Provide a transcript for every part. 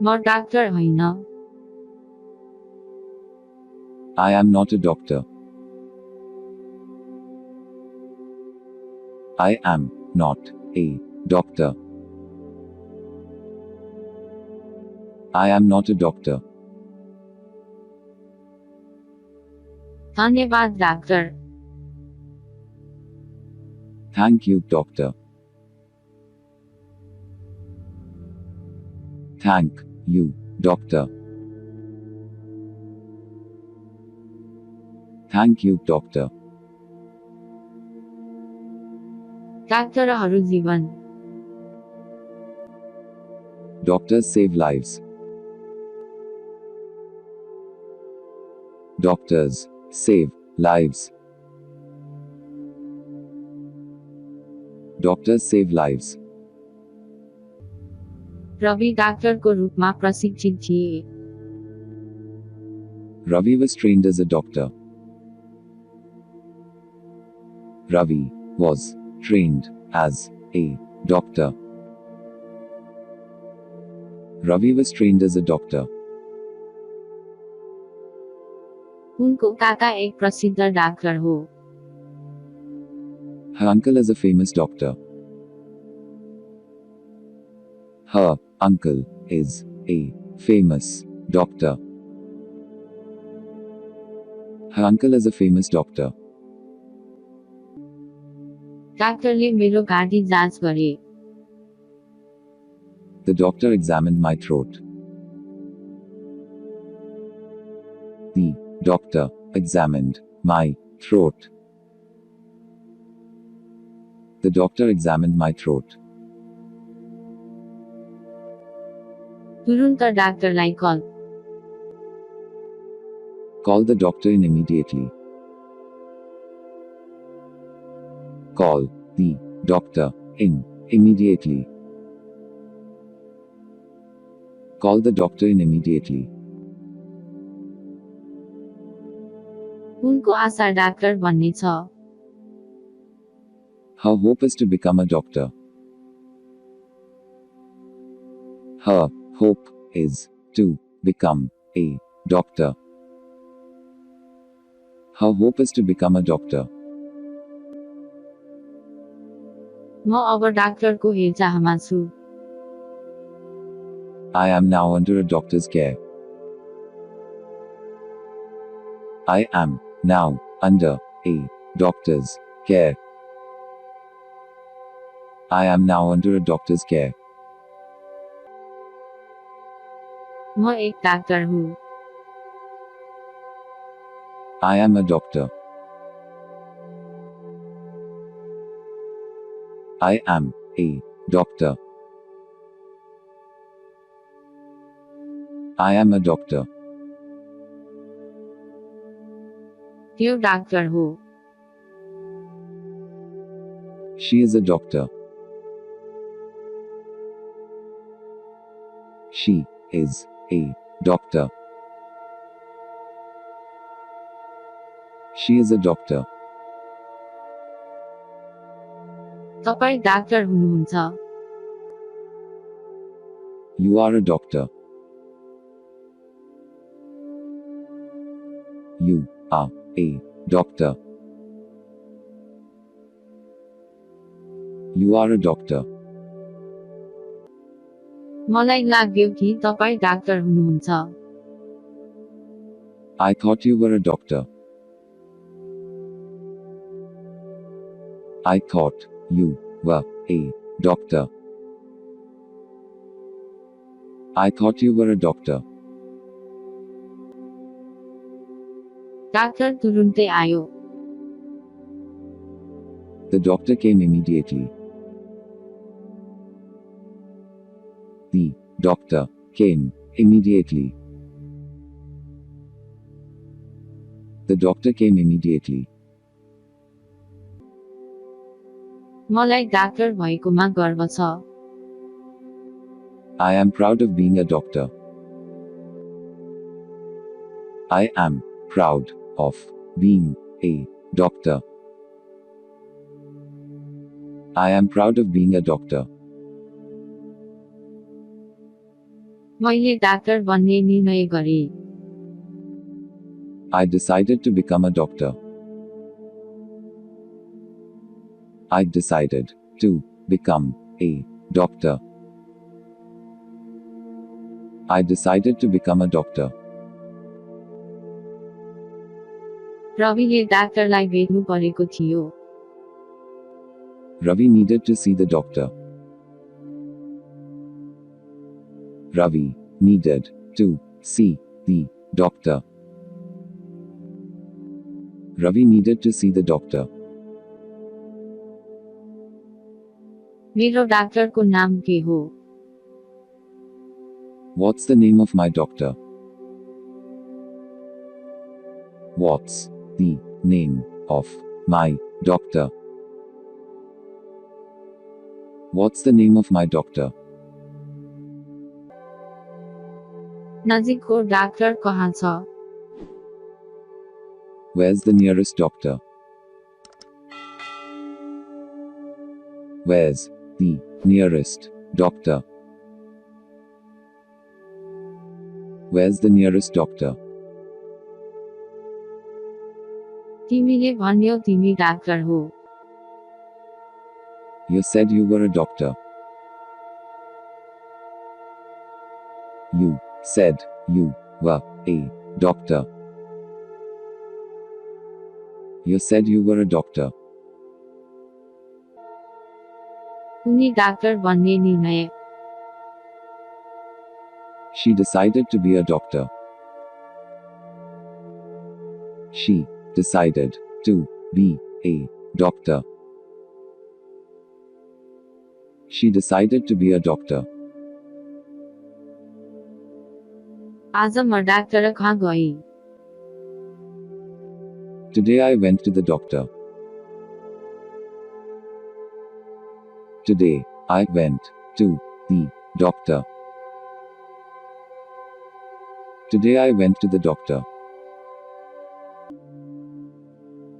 म डाक्टर होइन। I am not a doctor. I am not a doctor. I am not a doctor. धन्यवाद doctor. Thank you, doctor. Thank you, doctor. Thank you, doctor. डाक्टरहरू जीवन। Doctors save lives. Doctors save lives. Doctors save lives. Ravi डाक्टरको रूपमा प्रशिक्षित थिए। Ravi was trained as a doctor. Ravi was trained as a doctor. Ravi was trained as a doctor. उनको काका एक प्रसिद्ध doctor हो। Her uncle is a famous doctor. Her uncle is a famous doctor. Her uncle is a famous doctor. डाक्टरले मेरो घाँटी जाँच गरे। The doctor examined my throat. The doctor examined my throat. The doctor examined my throat. तुरुन्त डाक्टरलाई कल। Call the doctor in immediately. Call the doctor in immediately. Call the doctor in immediately. उनको आशा doctor बन्ने छ। Her hope is to become a doctor. Her hope is to become a doctor. Her hope is to become a doctor. म अब डाक्टरको हेरचाहमा छु। I am now under a doctor's care. I am now under a doctor's care. I am now under a doctor's care. म एक doctor hmm. I am a doctor. I am a doctor. I am a doctor. त्यो doctor हो। She is a doctor. She is a doctor. She is a doctor. तपाईँ doctor हुनुहुन्छ। You are a doctor. You are a doctor. You are a doctor. मलाई लाग्यो कि तपाईँ doctor हुनुहुन्छ। I thought you were a doctor. I thought you were a doctor. I thought you were a doctor. Doctor तुरुन्तै आयो। The doctor came immediately. The doctor came immediately. The doctor came immediately. मलाई doctor भएकोमा गर्व छ। I am proud of being a doctor. I am proud of being a doctor. I am proud of being a doctor. मैले doctor बन्ने निर्णय गरेँ। I decided to become a doctor. I decided to become a doctor. I decided to become a doctor. रविले डाक्टरलाई भेट्नु परेको थियो। Ravi needed to see the doctor. Ravi needed to see the doctor. Ravi needed to see the doctor. मेरो डाक्टरको नाम के हो? What's the name of my doctor? What's the name of my doctor? What's the name of my doctor? नजिकको doctor कहाँ छ? Where's the nearest doctor? Where's the nearest doctor? Where's the nearest doctor? तिमीले भन्यौ तिमी doctor हो। You said you were a doctor. You said you were a doctor. You said you were a doctor. उनी doctor बन्ने निर्णय। She decided to be a doctor. She decided to be a doctor. She decided to be a doctor. आज म doctor कहाँ गई? Today I went to the doctor. Today I went to the doctor. Today I went to the doctor.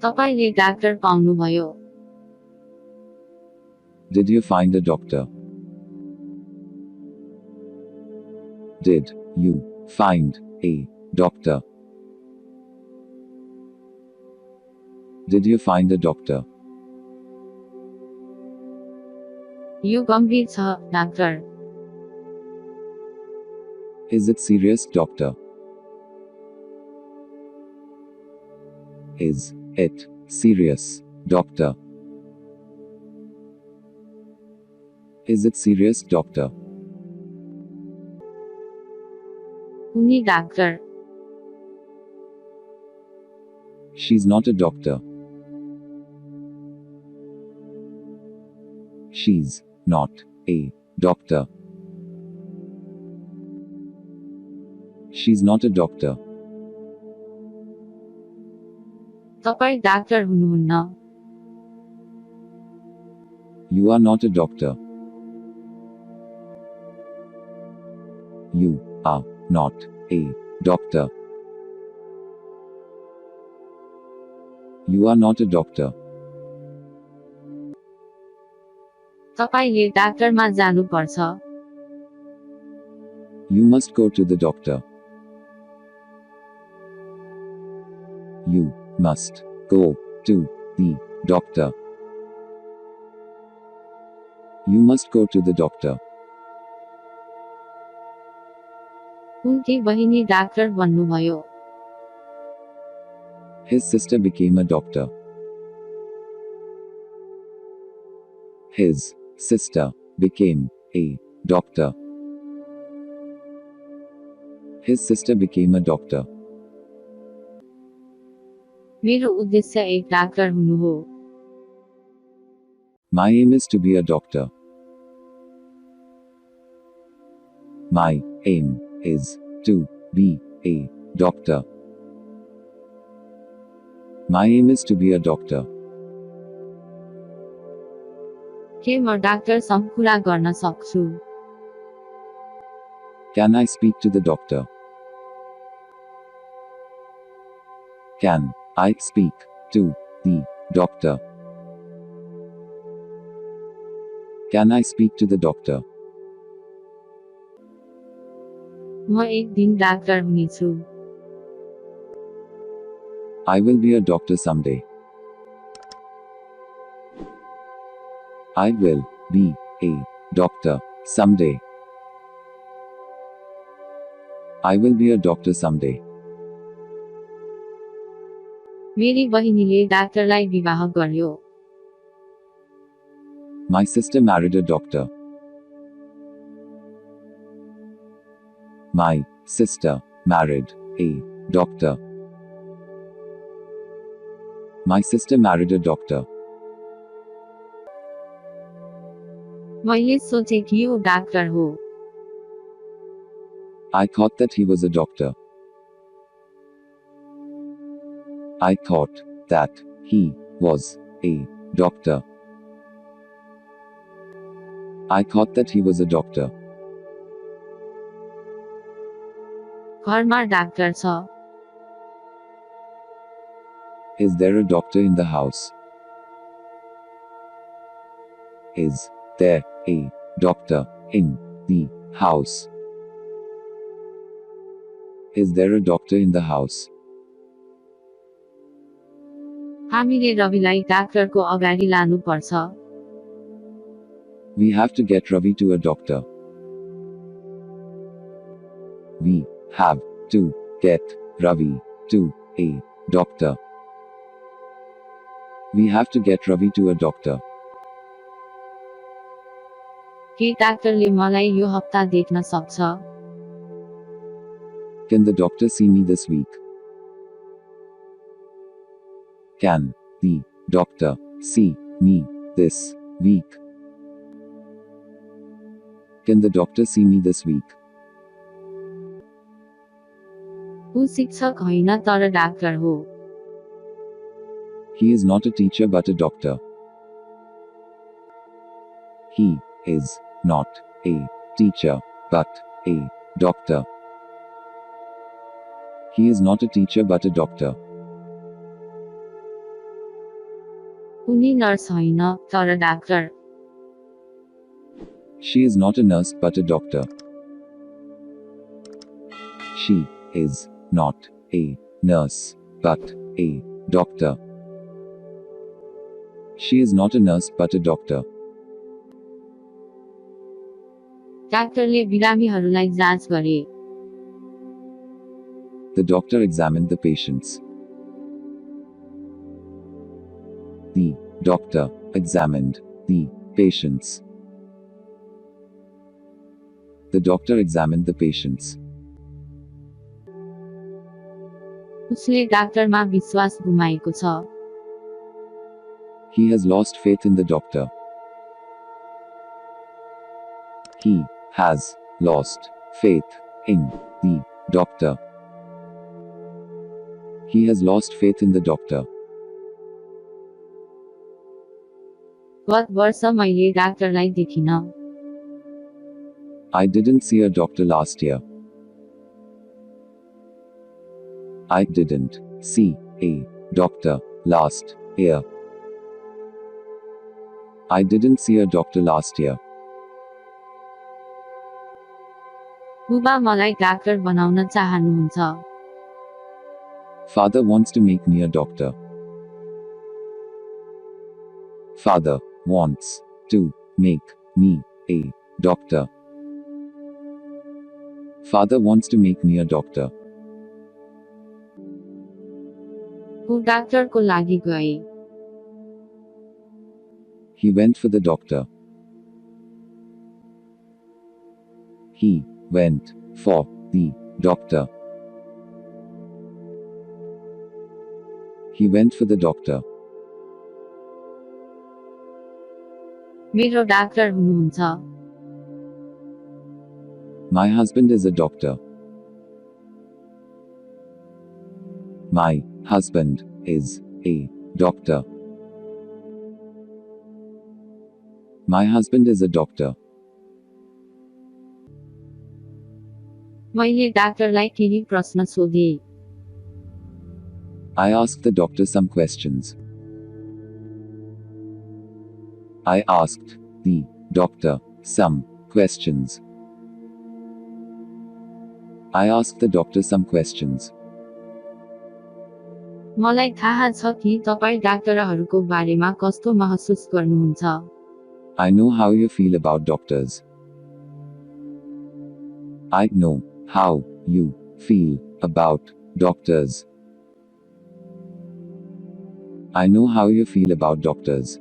तपाईले doctor पाउनुभयो? Did you find a doctor? Did you find a doctor? Did you find a doctor? यो गम्भीर छ, doctor. Is it serious, doctor? Is it serious, doctor? Is it serious, doctor? उनी doctor. She's not a doctor. She's not a doctor. She's not a doctor. तपाईँ doctor हुनुहुन्न। You are not a doctor. You are not a doctor. You are not a doctor. तपाईले डाक्टरमा जानुपर्छ। You must go to the doctor. You must go to the doctor. You must go to the doctor. उनकी बहिनी doctor बन्नुभयो। His sister became a doctor. His sister became a doctor. His sister became a doctor. मेरो उद्देश्य एक doctor हुनु हो। My aim is to be a doctor. My aim is to be a doctor. My aim is to be a doctor. के म डाक्टरसँग कुरा गर्न सक्छु? Can I speak to the doctor? Can I speak to the doctor? Can I speak to the doctor? म एक दिन doctor हुनेछु। I will be a doctor someday. I will be a doctor someday. I will be a doctor someday. मेरी बहिनीले डाक्टरलाई विवाह गर्यो। My sister married a doctor. My sister married a doctor. My sister married a doctor. मैले सोचे कि ऊ doctor हो। I thought that he was a doctor. I thought that he was a doctor. I thought that he was a doctor. घरमा doctor छ। Is there a doctor in the house? Is there a doctor in the house? Is there a doctor in the house? हामीले रविलाई डाक्टरको अगाडि लानुपर्छ। We have to get Ravi to a doctor. We have to get Ravi to a doctor. We have to get Ravi to a doctor. के डाक्टरले मलाई यो हप्ता देख्न सक्छ? Can the doctor see me this week? Can the doctor see me this week? Can the doctor see me this week? ऊ शिक्षक होइन तर डाक्टर हो। He is not a teacher but a doctor. He is not a teacher but a doctor. He is not a teacher but a doctor. उनी nurse होइन तर doctor. She is not a nurse but a doctor. She is not a nurse but a doctor. She is not a nurse but a doctor. डाक्टरले बिरामीहरूलाई जाँच गरे। The doctor examined the patients. The doctor examined the patients. The doctor examined the patients. उसले डाक्टरमा विश्वास गुमाएको छ। He has lost faith in the doctor. He has lost faith in the doctor. He has lost faith in the doctor. गत वर्ष मैले डाक्टरलाई देखिन। I didn't see a doctor last year. I didn't see a doctor last year. I didn't see a doctor last year. बुबा मलाई doctor बनाउन चाहनुहुन्छ। Father wants to make me a doctor. Father wants to make me a doctor. Father wants to make me a doctor. ऊ डाक्टरको लागि गए। He went for the doctor. He went for the doctor. He went for the doctor. मेरो doctor हुनुहुन्छ। My husband is a doctor. My husband is a doctor. My husband is a doctor. मैले डाक्टरलाई केही प्रश्न सोधे। I asked the doctor some questions. I asked the doctor some questions. I asked the doctor some questions. मलाई थाहा छ कि तपाईँ डाक्टरहरूको बारेमा कस्तो महसुस गर्नुहुन्छ। I know how you feel about doctors. I know how you feel about doctors. I know how you feel about doctors.